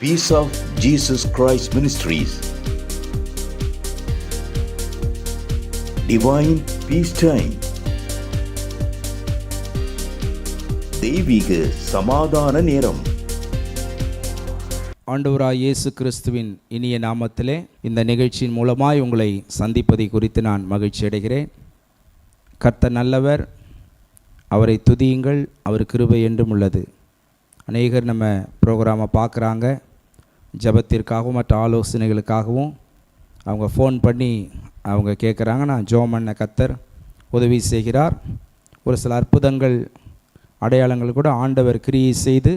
Peace of Jesus Christ Ministries, Divine Peace Time, தெய்வீக சமாதான நேரம். ஆண்டவராய் இயேசு கிறிஸ்துவின் இனிய நாமத்திலே இந்த நிகழ்ச்சியின் மூலமாய் உங்களை சந்திப்பதை குறித்து நான் மகிழ்ச்சி அடைகிறேன். கர்த்தர் நல்லவர், அவரை துதியுங்கள், அவர் கிருபை என்றும் உள்ளது. அநேகர் நம்ம ப்ரோக்ராமை பார்க்குறாங்க, ஜெபத்திற்காகவும் மற்ற ஆலோசனைகளுக்காகவும் அவங்க ஃபோன் பண்ணி அவங்க கேட்குறாங்க. நான் ஜெபம் பண்ண கர்த்தர் உதவி செய்கிறார். ஒரு சில அற்புதங்கள் அடையாளங்கள் கூட ஆண்டவர் கிரியை செய்து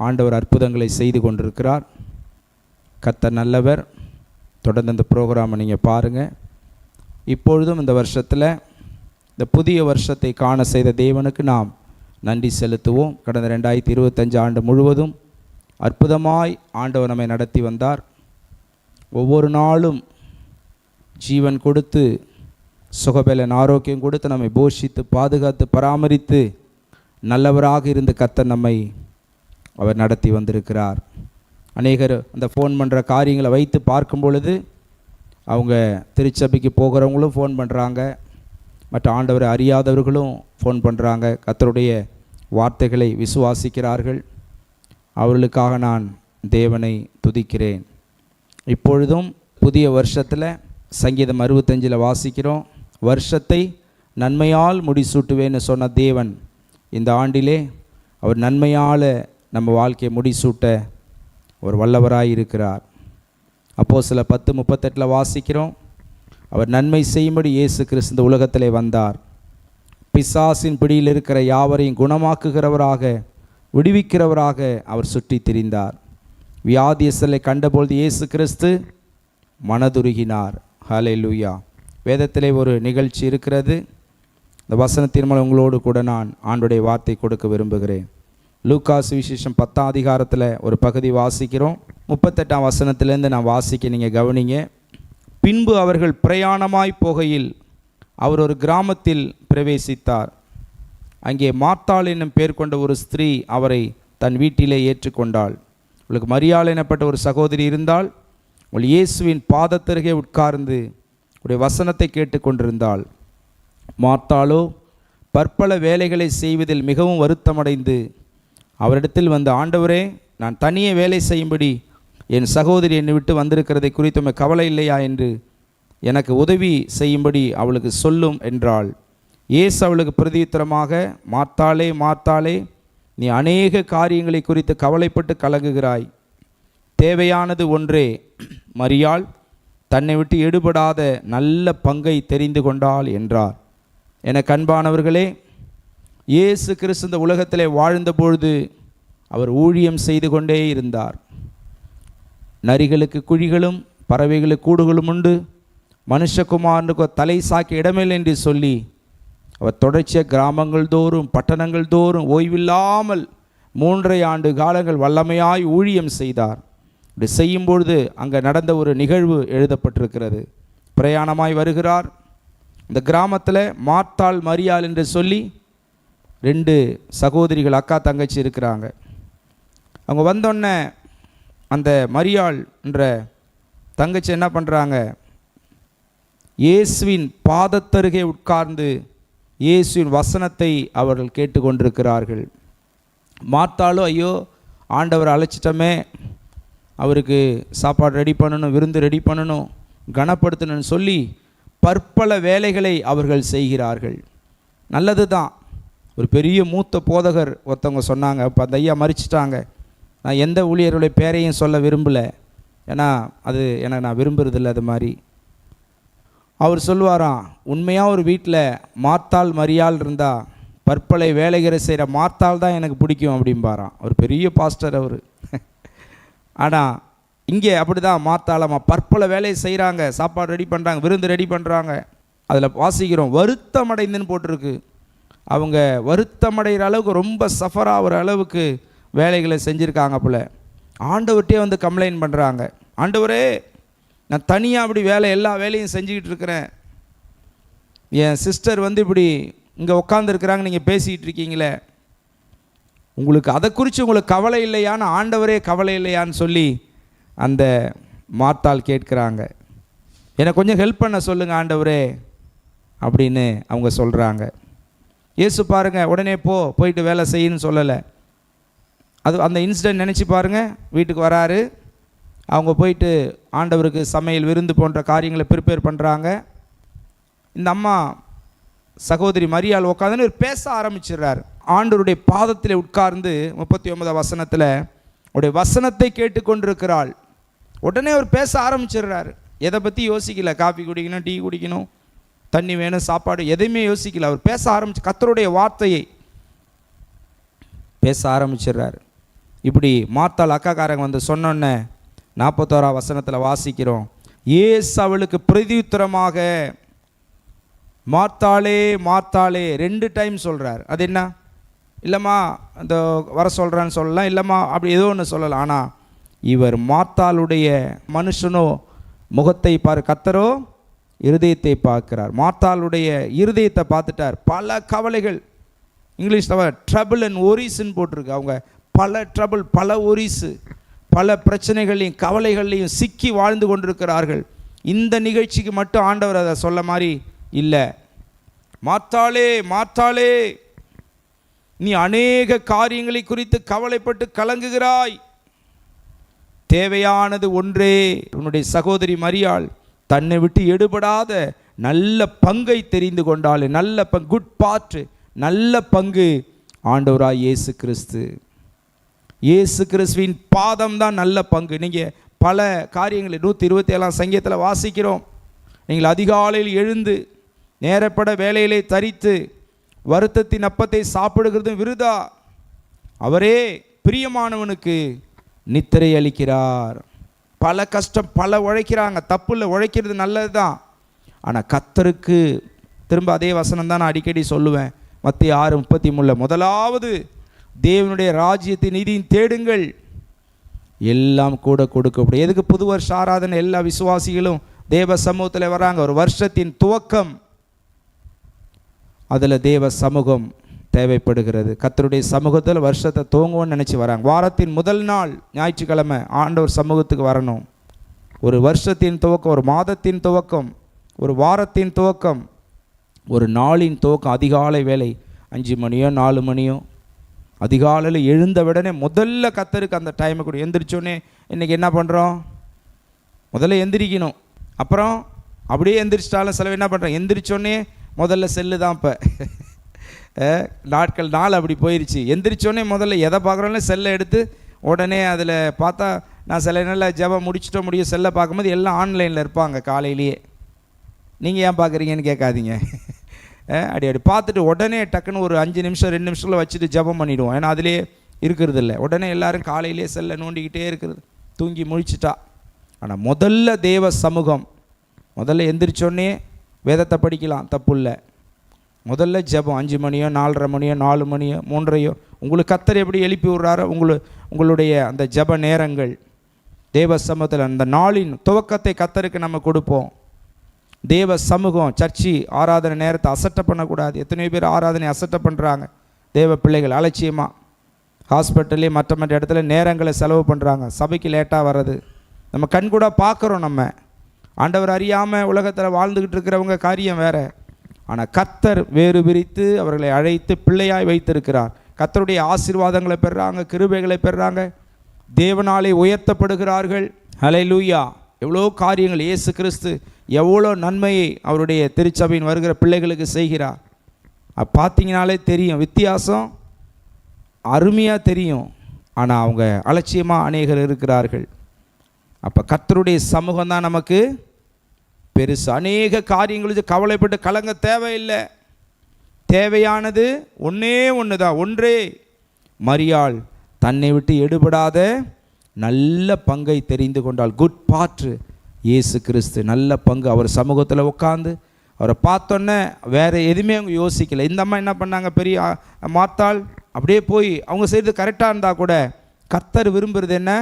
ஆண்டவர் அற்புதங்களை செய்து கொண்டிருக்கிறார். கர்த்தர் நல்லவர். தொடர்ந்து இந்த ப்ரோக்ராமை நீங்கள் பாருங்கள். இப்பொழுதும் இந்த வருஷத்தில் இந்த புதிய வருஷத்தை காண செய்த தேவனுக்கு நாம் நன்றி செலுத்துவோம். கடந்த 2025 ஆண்டு முழுவதும் அற்புதமாய் ஆண்டவர் நம்மை நடத்தி வந்தார். ஒவ்வொரு நாளும் ஜீவன் கொடுத்து சுகபலன் ஆரோக்கியம் கொடுத்து நம்மை போஷித்து பாதுகாத்து பராமரித்து நல்லவராக இருந்து கர்த்தர் நம்மை அவர் நடத்தி வந்திருக்கிறார். அநேகர் அந்த ஃபோன் பண்ணுற காரியங்களை வைத்து பார்க்கும் பொழுது அவங்க திருச்சபைக்கு போகிறவங்களும் ஃபோன் பண்ணுறாங்க, மற்ற ஆண்டவரை அறியாதவர்களும் ஃபோன் பண்ணுறாங்க. கர்த்தருடைய வார்த்தைகளை விசுவாசிக்கிறார்கள். அவர்களுக்காக நான் தேவனை துதிக்கிறேன். இப்பொழுதும் புதிய வருஷத்தில் சங்கீதம் 65 வாசிக்கிறோம். வருஷத்தை நன்மையால் முடிசூட்டுவேன்னு சொன்ன தேவன் இந்த ஆண்டிலே அவர் நன்மையால் நம்ம வாழ்க்கையை முடிசூட்ட ஒரு வல்லவராய் இருக்கிறார். அப்போஸ்தலர் 10:38 வாசிக்கிறோம். அவர் நன்மை செய்யும்படி இயேசு கிறிஸ்து இந்த உலகத்திலே வந்தார். பிசாசின் பிடியில் இருக்கிற யாவரையும் குணமாக்குகிறவராக விடுவிக்கிறவராக அவர் சுற்றி திரிந்தார். வியாதியஸ்தரை கண்டபொழுது இயேசு கிறிஸ்து மனதுருகினார். ஹல்லேலூயா. வேதத்திலே ஒரு நிகழ்ச்சி இருக்கிறது. இந்த வசனத்தின் மூலம் உங்களோடு கூட நான் ஆண்டுடைய வார்த்தை கொடுக்க விரும்புகிறேன். லூக்கா சுவிசேஷம் 10ஆம் அதிகாரத்தில் ஒரு பகுதி வாசிக்கிறோம். 38ஆம் வசனத்திலேருந்து நான் வாசிக்க நீங்கள் கவனிங்க. பின்பு அவர்கள் பிரயாணமாய் போகையில் அவர் ஒரு கிராமத்தில் பிரவேசித்தார். அங்கே மார்த்தாள் என்னும் பேர் கொண்ட ஒரு ஸ்திரீ அவரை தன் வீட்டிலே ஏற்றுக்கொண்டாள். அவளுக்கு மரியாள் எனப்பட்ட ஒரு சகோதரி இருந்தாள். அவள் இயேசுவின் பாதத்தருகே உட்கார்ந்து உடைய வசனத்தை கேட்டுக்கொண்டிருந்தாள். மார்த்தாளோ பற்பல வேலைகளை செய்வதில் மிகவும் வருத்தமடைந்து அவரிடத்தில் வந்த, ஆண்டவரே, நான் தனியே வேலை செய்யும்படி என் சகோதரி என்னை விட்டு வந்திருக்கிறதை குறித்து கவலை இல்லையா என்று எனக்கு உதவி செய்யும்படி அவளுக்கு சொல்லும் என்றாள். இயேசு அவளுக்கு பிரதியுத்தரமாக, மார்த்தாளே மார்த்தாளே, நீ அநேக காரியங்களை குறித்து கவலைப்பட்டு கலங்குகிறாய். தேவையானது ஒன்றே. மரியாள் தன்னை விட்டு எடுபடாத நல்ல பங்கை தெரிந்து கொண்டாள் என்றார். என அன்பானவர்களே, இயேசு கிறிஸ்து இந்த உலகத்திலே வாழ்ந்தபொழுது அவர் ஊழியம் செய்து கொண்டே இருந்தார். நரிகளுக்கு குழிகளும் பறவைகளுக்கு கூடுகளும் உண்டு, மனுஷகுமாரனுக்கு தலை சாக்கி இடமில்லை என்று சொல்லி அவர் தொடர்ச்சியாக கிராமங்கள் தோறும் பட்டணங்கள் தோறும் ஓய்வில்லாமல் 3.5 ஆண்டு காலங்கள் வல்லமையாய் ஊழியம் செய்தார். இப்படி செய்யும்பொழுது அங்கே நடந்த ஒரு நிகழ்வு எழுதப்பட்டிருக்கிறது. பிரயாணமாய் வருகிறார். இந்த கிராமத்தில் மார்த்தாள் மரியாள் என்று சொல்லி 2 சகோதரிகள், அக்கா தங்கச்சி இருக்கிறாங்க. அவங்க வந்தோடனே அந்த மரியாள் என்ற தங்கச்சி என்ன பண்ணுறாங்க, இயேசுவின் பாதத்தருகே உட்கார்ந்து இயேசுவின் வசனத்தை அவர்கள் கேட்டுக்கொண்டிருக்கிறார்கள். மார்த்தாளோ, ஐயோ ஆண்டவர் அழைச்சிட்டமே, அவருக்கு சாப்பாடு ரெடி பண்ணணும், விருந்து ரெடி பண்ணணும், கனப்படுத்தணும்னு சொல்லி பற்பல வேலைகளை அவர்கள் செய்கிறார்கள். நல்லது தான். ஒரு பெரிய மூத்த போதகர் ஒருத்தவங்க சொன்னாங்க, இப்போ அந்த ஐயா மறிச்சிட்டாங்க, நான் எந்த ஊழியருடைய பேரையும் சொல்ல விரும்பலை, ஏன்னா அது எனக்கு நான் விரும்புறதில்லை. அது மாதிரி அவர் சொல்லுவாராம், உண்மையாக ஒரு வீட்டில் மார்த்தாள் மரியாள் இருந்தால் பற்பலை வேலைகளை செய்கிற மார்த்தாள் தான் எனக்கு பிடிக்கும் அப்படிம்பாராம். ஒரு பெரிய பாஸ்டர் அவர். ஆனால் இங்கே அப்படி தான், மார்த்தாளம்மா பற்பல வேலையை செய்கிறாங்க, சாப்பாடு ரெடி பண்ணுறாங்க, விருந்து ரெடி பண்ணுறாங்க. அதில் வாசிக்கிறோம், வருத்தமடைந்துன்னு போட்டிருக்கு. அவங்க வருத்தமடைகிற அளவுக்கு, ரொம்ப சஃபர் ஆகிற அளவுக்கு வேலைகளை செஞ்சுருக்காங்க போல. ஆண்டவர்கிட்டே வந்து கம்ப்ளைண்ட் பண்ணுறாங்க, ஆண்டவரே, நான் தனியாக அப்படி எல்லா வேலையும் செஞ்சுக்கிட்டு இருக்கிறேன், என் சிஸ்டர் வந்து இப்படி இங்கே உட்காந்துருக்குறாங்க, நீங்கள் பேசிகிட்டு இருக்கீங்களே, உங்களுக்கு அதை குறித்து உங்களுக்கு கவலை இல்லையான்னு, ஆண்டவரே கவலை இல்லையான்னு சொல்லி அந்த மார்த்தாள் கேட்குறாங்க. எனக்கு கொஞ்சம் ஹெல்ப் பண்ண சொல்லுங்கள் ஆண்டவரே அப்படின்னு அவங்க சொல்கிறாங்க. இயேசு பாருங்கள், உடனே போயிட்டு வேலை செய்யணும்னு சொல்லலை. அது அந்த இன்சிடென்ட் நினச்சி பாருங்கள். வீட்டுக்கு வராரு, அவங்க போயிட்டு ஆண்டவருக்கு சமையல் விருந்து போன்ற காரியங்களை ப்ரிப்பேர் பண்ணுறாங்க. இந்த அம்மா சகோதரி மரியாள் உட்காந்துன்னு பேச ஆரம்பிச்சிடுறாரு. ஆண்டவருடைய பாதத்தில் உட்கார்ந்து 39 வசனத்தில் உடைய வசனத்தை கேட்டுக்கொண்டிருக்கிறாள். உடனே அவர் பேச ஆரம்பிச்சிடுறாரு. எதை பற்றி யோசிக்கல. காஃபி குடிக்கணும், டீ குடிக்கணும், தண்ணி வேணும், சாப்பாடு, எதையுமே யோசிக்கல. அவர் பேச ஆரம்பிச்சு கர்த்தருடைய வார்த்தையை பேச ஆரம்பிச்சிடுறாரு. இப்படி மார்த்தாள் அக்காக்காரங்க வந்து சொன்னோன்னே 41 வசனத்தில் வாசிக்கிறோம். இயேசு அவளுக்கு பிரதியுத்தரமாக, மார்த்தாளே மார்த்தாளே 2 டைம் சொல்கிறார். அது என்ன? இல்லைம்மா அந்த வர சொல்கிறான்னு சொல்லலாம், இல்லைம்மா அப்படி ஏதோ ஒன்று சொல்லலாம். ஆனால் இவர் மார்த்தாளுடைய மனுஷனோ முகத்தை கர்த்தரோ இருதயத்தை பார்க்கிறார். மார்த்தாளுடைய இருதயத்தை பார்த்துட்டார். பல கவலைகள், இங்கிலீஷில் ட்ரபிள் அண்ட் ஒரிஸ்ன்னு போட்டிருக்கு. அவங்க பல ட்ரபிள், பல ஒரிஸு, பல பிரச்சனைகளையும் கவலைகள்லையும் சிக்கி வாழ்ந்து கொண்டிருக்கிறார்கள். இந்த நிகழ்ச்சிக்கு மட்டும் ஆண்டவர் அதை சொல்ல மாதிரி இல்லை. மார்த்தாளே மார்த்தாளே, நீ அநேக காரியங்களை குறித்து கவலைப்பட்டு கலங்குகிறாய், தேவையானது ஒன்றே. உன்னுடைய சகோதரி மரியாள் தன்னை விட்டு எடுபடாத நல்ல பங்கை தெரிந்து கொண்டாள். நல்ல குட் பார்ட், நல்ல பங்கு ஆண்டவராய் இயேசு கிறிஸ்து. இயேசு கிறிஸ்துவின் பாதம் தான் நல்ல பங்கு. நீங்கள் பல காரியங்களை 127 சங்கீதத்தில் வாசிக்கிறோம். நீங்கள் அதிகாலையில் எழுந்து நேரப்பட வேலையிலே தரித்து வருத்தத்தின் அப்பத்தை சாப்பிடுகிறதும் விருதா. அவரே பிரியமானவனுக்கு நித்திரை அளிக்கிறார். பல கஷ்டம், பல உழைக்கிறாங்க, தப்பு இல்லை, உழைக்கிறது நல்லது தான். ஆனால் கர்த்தருக்கு, திரும்ப அதே வசனம் தான் நான் அடிக்கடி சொல்லுவேன், மத்தேயு 6:33, முதலாவது தேவனுடைய ராஜ்யத்தின் நீதியின் தேடுங்கள், எல்லாம் கூட கொடுக்கப்படும். எதுக்கு புது வருஷ ஆராதனை? எல்லா விசுவாசிகளும் தேவ சமூகத்தில் வராங்க. ஒரு வருஷத்தின் துவக்கம், அதில் தேவ சமூகம் தேவைப்படுகிறது. கர்த்தருடைய சமூகத்தில் வருஷத்தை துவங்குவோன்னு நினச்சி வராங்க. வாரத்தின் முதல் நாள் ஞாயிற்றுக்கிழமை ஆண்டவர் சமூகத்துக்கு வரணும். ஒரு வருஷத்தின் துவக்கம், ஒரு மாதத்தின் துவக்கம், ஒரு வாரத்தின் துவக்கம், ஒரு நாளின் துவக்கம். அதிகாலை வேலை 5 மணியோ 4 மணியோ அதிகாலையில் எழுந்த உடனே முதல்ல கர்த்தருக்கு அந்த டைமை கூட. எந்திரிச்சோடனே இன்றைக்கி என்ன பண்ணுறோம்? முதல்ல எந்திரிக்கணும். அப்புறம் அப்படியே எந்திரிச்சிட்டாலும் சில என்ன பண்ணுறோம், எந்திரிச்சோடனே முதல்ல செல்லு தான். இப்போ நாள் அப்படி போயிடுச்சு. எந்திரிச்சோடனே முதல்ல எதை பார்க்குறோம்ல செல்லை எடுத்து உடனே அதில் பார்த்தா, நான் சில நாளில் ஜெபம் முடிச்சுட்டோ முடியும் செல்லை பார்க்கும்போது எல்லாம் ஆன்லைனில் இருப்பாங்க காலையிலேயே. நீங்கள் ஏன் பார்க்குறீங்கன்னு கேட்காதீங்க. அப்படி பார்த்துட்டு உடனே டக்குன்னு ஒரு 5 நிமிஷம் 2 நிமிஷத்தில் வச்சுட்டு ஜெபம் பண்ணிவிடுவோம். ஏன்னா அதிலே இருக்கிறது இல்லை. உடனே எல்லோரும் காலையிலே செல்லை நோண்டிக்கிட்டே இருக்கிறது, தூங்கி முழிச்சிட்டா. ஆனால் முதல்ல தேவ சமூகம். முதல்ல எந்திரிச்சோடனே வேதத்தை படிக்கலாம், தப்பு இல்லை. முதல்ல ஜெபம் 5 மணியோ 4:30 மணியோ 4 மணியோ 3:30, உங்களுக்கு கர்த்தர் எப்படி எழுப்பி விடுறாரோ உங்களுடைய அந்த ஜெப நேரங்கள் தேவ சமூகத்தில். அந்த நாளின் துவக்கத்தை கர்த்தருக்கு நம்ம கொடுப்போம். தேவ சமூகம், சர்ச்சி ஆராதனை நேரத்தை அசட்டை பண்ணக்கூடாது. எத்தனையோ பேர் ஆராதனை அசட்டை பண்ணுறாங்க. தேவ பிள்ளைகள் அலட்சியமாக ஹாஸ்பிட்டல்லே மற்ற இடத்துல நேரங்களை செலவு பண்ணுறாங்க. சபைக்கு லேட்டாக வர்றது நம்ம கண் கூட பார்க்குறோம். நம்ம ஆண்டவர் அறியாமல் உலகத்தில் வாழ்ந்துக்கிட்டு இருக்கிறவங்க காரியம் வேறு. ஆனால் கர்த்தர் வேறு பிரித்து அவர்களை அழைத்து பிள்ளையாய் வைத்திருக்கிறார். கர்த்தருடைய ஆசீர்வாதங்களை பெறுறாங்க, கிருபைகளை பெறுறாங்க, தேவனாலே உயர்த்தப்படுகிறார்கள். ஹல்லேலூயா! எவ்வளோ காரியங்கள் இயேசு கிறிஸ்து எவ்வளோ நன்மையை அவருடைய திருச்சபையின் வருகிற பிள்ளைகளுக்கு செய்கிறார். பார்த்தீங்கனாலே தெரியும், வித்தியாசம் அருமையாக தெரியும். ஆனால் அவங்க அலட்சியமாக அநேகர் இருக்கிறார்கள். அப்போ கர்த்தருடைய சமூகம் தான் நமக்கு பெருசு. அநேக காரியங்களுக்கு கவலைப்பட்டு கலங்க தேவையில்லை. தேவையானது ஒன்று தான், ஒன்றே. மரியாள் தன்னை விட்டு எடுபடாத நல்ல பங்கை தெரிந்து கொண்டாள். குட் பார்ட் இயேசு கிறிஸ்து, நல்ல பங்கு. அவர் சமூகத்தில் உட்காந்து அவரை பார்த்தோன்னே வேறு எதுவுமே அவங்க யோசிக்கலை. இந்த அம்மா என்ன பண்ணாங்க, பெரிய மார்த்தாள் அப்படியே போய் அவங்க செய்கிறது கரெக்டாக இருந்தால் கூட கர்த்தர் விரும்புகிறது என்ன?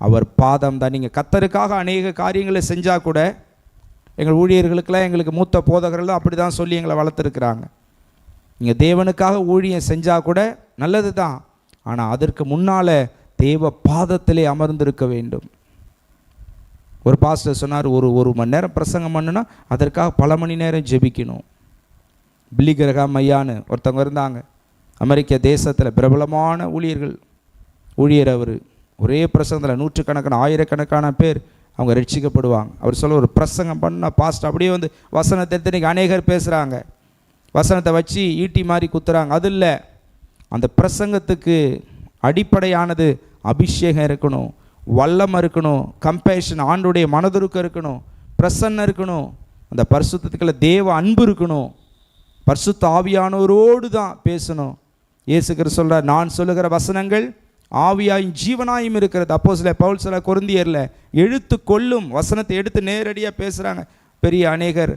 அவர் பாதம் தான். நீங்கள் கர்த்தருக்காக அநேக காரியங்களை செஞ்சால் கூட, எங்கள் ஊழியர்களுக்கெல்லாம் எங்களுக்கு மூத்த போதகர்கள் அப்படி தான் சொல்லி எங்களை வளர்த்துருக்குறாங்க. நீங்கள் தேவனுக்காக ஊழியம் செஞ்சால் கூட நல்லது தான். ஆனால் அதற்கு முன்னால் தேவ பாதத்திலே அமர்ந்திருக்க வேண்டும். ஒரு பாஸ்டர் சொன்னார், ஒரு மணி நேரம் பிரசங்கம் பண்ணுனா அதற்காக பல மணி நேரம் ஜெபிக்கணும். பில்லி கிரஹாம் ஐயான்னு ஒருத்தவங்க இருந்தாங்க, அமெரிக்க தேசத்தில் பிரபலமான ஊழியர். அவர் ஒரே பிரசங்கத்தில் நூற்றுக்கணக்கான ஆயிரக்கணக்கான பேர் அவங்க ரட்சிக்கப்படுவாங்க. அவர் சொல்ல, ஒரு பிரசங்கம் பண்ணால் பாஸ்டர் அப்படியே வந்து வசனத்தை எடுத்து இன்றைக்கி அநேகர் பேசுகிறாங்க, வசனத்தை வச்சு ஈட்டி மாதிரி குத்துறாங்க. அது இல்லை, அந்த பிரசங்கத்துக்கு அடிப்படையானது அபிஷேகம் இருக்கணும், வல்லம் இருக்கணும், கம்பேஷன், ஆண்டுடைய மனதுருக்கம் இருக்கணும், பிரசன்னம் இருக்கணும், அந்த பரிசுத்தத்துக்குள்ள தேவ அன்பு இருக்கணும், பரிசுத்த ஆவியானவரோடு தான் பேசணும். இயேசு கிறிஸ்து சொல்கிறார், நான் சொல்லுகிற வசனங்கள் ஆவியாயும் ஜீவனாயும் இருக்கிறது. அப்போஸ்தலர் பவுல் சொல்ல, கொரிந்தியரில் எழுத்து கொள்ளும் வசனத்தை எடுத்து நேரடியாக பேசுகிறாங்க பெரிய அநேகர்,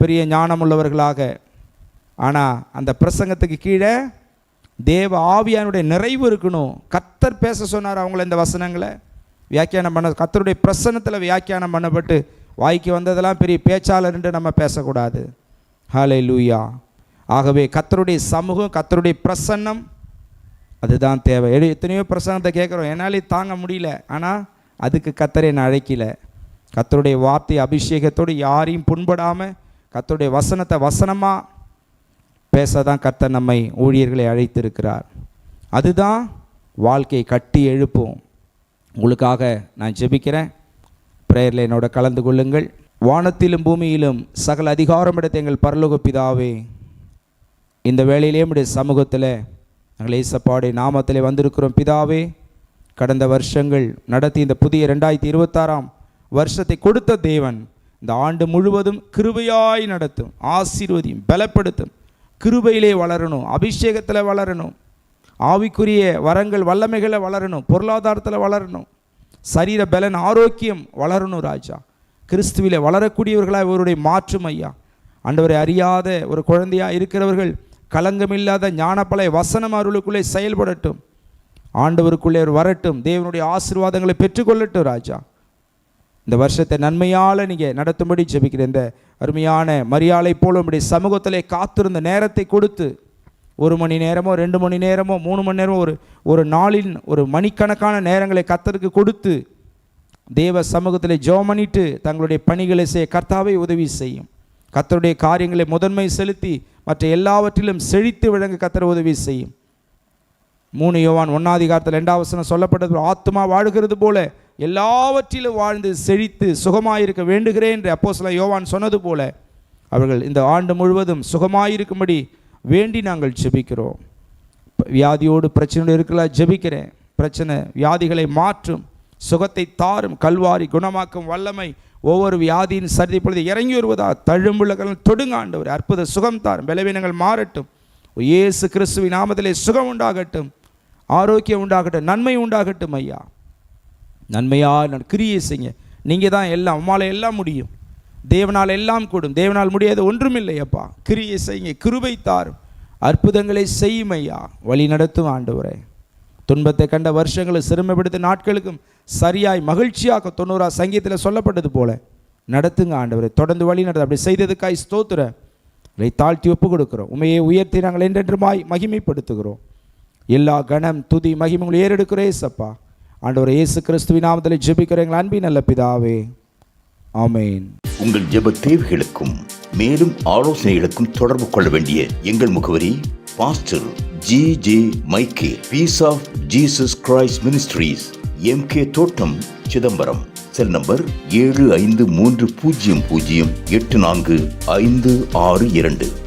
பெரிய ஞானமுள்ளவர்களாக. ஆனால் அந்த பிரசங்கத்துக்கு கீழே தேவ ஆவியானுடைய நிறைவு இருக்கணும். கர்த்தர் பேச சொன்னார் அவங்கள இந்த வசனங்களை வியாக்கியானம் பண்ண, கர்த்தருடைய பிரசன்னத்தில் வியாக்கியானம் பண்ணப்பட்டு வாய்க்கு வந்ததெல்லாம் பெரிய பேச்சாளர் என்று நம்ம பேசக்கூடாது. ஹல்லேலூயா. ஆகவே கர்த்தருடைய சமூகம், கர்த்தருடைய பிரசன்னம் அதுதான் தேவை. எத்தனையோ பிரசன்னத்தை கேட்குறோம், என்னாலே தாங்க முடியல, ஆனால் அதுக்கு கர்த்தரை நான் அழைக்கல. கர்த்தருடைய வார்த்தை அபிஷேகத்தோடு யாரையும் புண்படாமல் கர்த்தருடைய வசனத்தை வசனமாக பேச தான் கர்த்தர் நம்மை ஊழியர்களை அழைத்திருக்கிறார். அதுதான் வாழ்க்கையை கட்டி எழுப்பும். உங்களுக்காக நான் ஜெபிக்கிறேன். பிரேயரில் என்னோட கலந்து கொள்ளுங்கள். வானத்திலும் பூமியிலும் சகல அதிகாரம் எடுத்த எங்கள் பரலோக பிதாவே, இந்த வேளையிலே உம்முடைய சமூகத்தில் நாங்கள் இயேசுப்பாவுடைய நாமத்திலே வந்திருக்கிறோம். பிதாவே, கடந்த வருஷங்கள் நடத்தி இந்த புதிய 2026 வருஷத்தை கொடுத்த தேவன் இந்த ஆண்டு முழுவதும் கிருபையாய் நடத்தும், ஆசீர்வதியும், பலப்படுத்தும். கிருபையிலே வளரணும், அபிஷேகத்தில் வளரணும், ஆவிக்குரிய வரங்கள் வல்லமைகளை வளரணும், பொருளாதாரத்தில் வளரணும், சரீர பலன் ஆரோக்கியம் வளரணும். ராஜா, கிறிஸ்துவிலே வளரக்கூடியவர்களாக இவருடைய மாற்றும் ஐயா. ஆண்டவரை அறியாத ஒரு குழந்தையாக இருக்கிறவர்கள் களங்கமில்லாத ஞானப்பலை வசனம் அவர்களுக்குள்ளே செயல்படட்டும், ஆண்டவருக்குள்ளே வரட்டும், தேவனுடைய ஆசீர்வாதங்களை பெற்றுக்கொள்ளட்டும். ராஜா, இந்த வருஷத்தை நன்மையால் நீங்கள் நடத்தும்படி ஜெபிக்கிறேன். இந்த அருமையான மரியாதை போல உங்களுடைய சமூகத்திலே காத்திருந்த நேரத்தை கொடுத்து 1 மணி நேரமோ 2 மணி நேரமோ 3 மணி நேரமோ ஒரு நாளின் ஒரு மணிக்கணக்கான நேரங்களை கர்த்தருக்கு கொடுத்து தேவ சமூகத்தில் ஜெபம் பண்ணிட்டு தங்களுடைய பணிகளை செய்ய கர்த்தாவே உதவி செய்யும். கர்த்தருடைய காரியங்களை முதன்மை செலுத்தி மற்ற எல்லாவற்றிலும் செழித்து விளங்க கர்த்தர் உதவி செய்யும். 3 யோவான் 1:2 சொல்லப்பட்டது, ஆத்துமா வாழுகிறது போல எல்லாவற்றிலும் வாழ்ந்து செழித்து சுகமாயிருக்க வேண்டுகிறேன் என்று அப்போஸ்தலன் யோவான் சொன்னது போல அவர்கள் இந்த ஆண்டு முழுவதும் சுகமாயிருக்கும்படி வேண்டி நாங்கள் ஜெபிக்கிறோம். வியாதியோடு பிரச்சனையோடு இருக்கலாம் ஜெபிக்கிறேன். பிரச்சனை வியாதிகளை மாற்றும், சுகத்தை தாரும், கல்வாரி குணமாக்கும் வல்லமை ஒவ்வொரு வியாதியின் சர்தி பொழுது இறங்கி வருவதா, தழும்புள்ளகள் தொடுங்க ஆண்டவர், அற்புத சுகம் தாரும், பலவீனங்கள் மாறட்டும், இயேசு கிறிஸ்துவின் நாமத்திலே சுகம் உண்டாகட்டும், ஆரோக்கியம் உண்டாகட்டும், நன்மை உண்டாகட்டும். ஐயா, நன்மையாக கிரியை செய்ய, நீங்கள் தான் எல்லாம், உம்மால் எல்லாம் முடியும், தேவனால் எல்லாம் கூடும், தேவனால் முடியாது ஒன்றுமில்லை. அப்பா, கிரியை செய்யுங்க, கிருபை தாரும், அற்புதங்களை செய்யும் ஐயா, வழி நடத்தும் ஆண்டவரே. துன்பத்தை கண்ட வருஷங்களை சிறுமைப்படுத்த நாட்களுக்கும் சரியாய் மகிழ்ச்சியாக 90 சங்கீதத்தில் சொல்லப்பட்டது போல நடத்துங்க ஆண்டவரே. தொடர்ந்து வழி நடத்து. அப்படி செய்ததுக்காய் ஸ்தோத்திரம். இதை தாழ்த்தி ஒப்பு கொடுக்கிறோம். உண்மையை உயர்த்தி நாங்கள் என்றென்றுமாய் மகிமைப்படுத்துகிறோம். எல்லா கணம் துதி மகிமை ஏறெடுக்கிறே சப்பா. ஆண்டவரே, இயேசு கிறிஸ்துவின் நாமத்தில் ஜெபிக்கிறேன் எங்கள் அன்பின் நல்ல பிதாவே, ஆமென். உங்கள் ஜெப தேவைகளுக்கும் மேலும் ஆலோசனைகளுக்கும் தொடர்பு கொள்ள வேண்டிய எங்கள் முகவரி: pastor G.J. Mike, peace of Jesus Christ ministries, MK தோட்டம், சிதம்பரம். Cell number 7530084562.